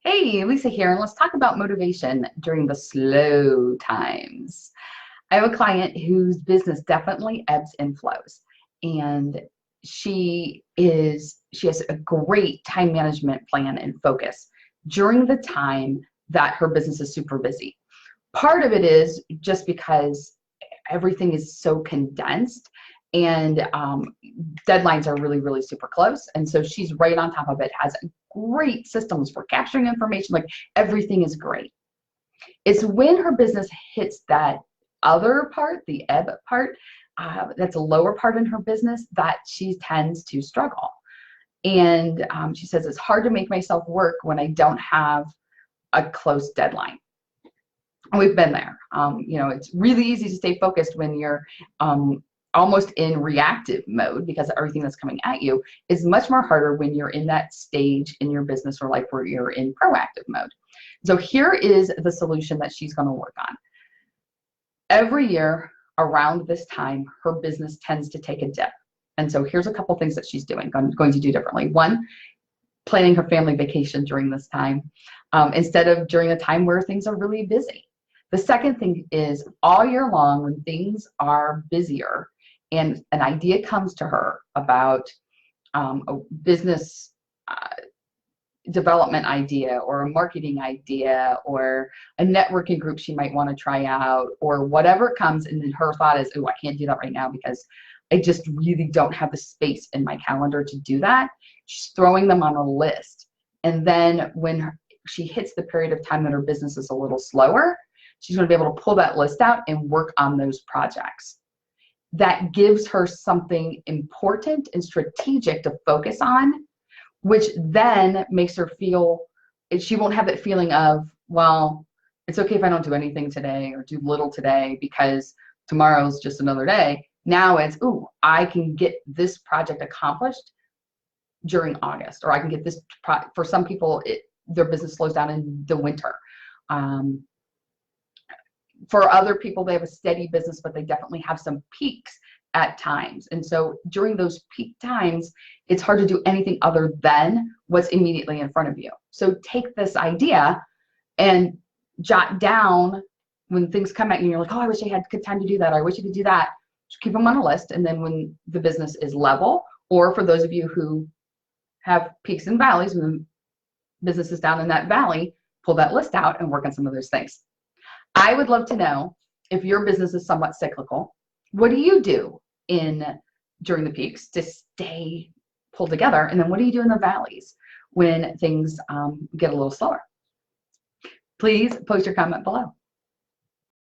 Hey, Lisa here, and let's talk about motivation during the slow times. I have a client whose business definitely ebbs and flows, and she has a great time management plan and focus during the time that her business is super busy. Part of it is just because everything is so condensed and deadlines are really super close, and so she's right on top of it, has great systems for capturing information, like everything is great. It's when her business hits that other part, the ebb part, that's a lower part in her business, that she tends to struggle. And she says it's hard to make myself work when I don't have a close deadline. We've been there. You know, it's really easy to stay focused when you're almost in reactive mode, because everything that's coming at you is much more harder when you're in that stage in your business or life where you're in proactive mode. So here is the solution that she's going to work on. Every year around this time, her business tends to take a dip. And so here's a couple things that she's going to do differently. One, planning her family vacation during this time, instead of during a time where things are really busy. The second thing is, all year long when things are busier and an idea comes to her about a business development idea or a marketing idea or a networking group she might want to try out, or whatever comes, and then her thought is, oh, I can't do that right now because I just really don't have the space in my calendar to do that. She's throwing them on a list. And then when she hits the period of time that her business is a little slower, she's going to be able to pull that list out and work on those projects. That gives her something important and strategic to focus on, which then makes her feel, she won't have that feeling of, well, it's okay if I don't do anything today or do little today because tomorrow's just another day. Now it's, ooh, I can get this project accomplished during August, or I can get this, for some people, their business slows down in the winter. For other people, they have a steady business, but they definitely have some peaks at times. And so during those peak times, it's hard to do anything other than what's immediately in front of you. So take this idea and jot down when things come at you and you're like, oh, I wish I had good time to do that, or I wish I could do that. Just keep them on a list. And then when the business is level, or for those of you who have peaks and valleys, when the business is down in that valley, pull that list out and work on some of those things. I would love to know, if your business is somewhat cyclical, what do you do during the peaks to stay pulled together? And then what do you do in the valleys when things get a little slower? Please post your comment below.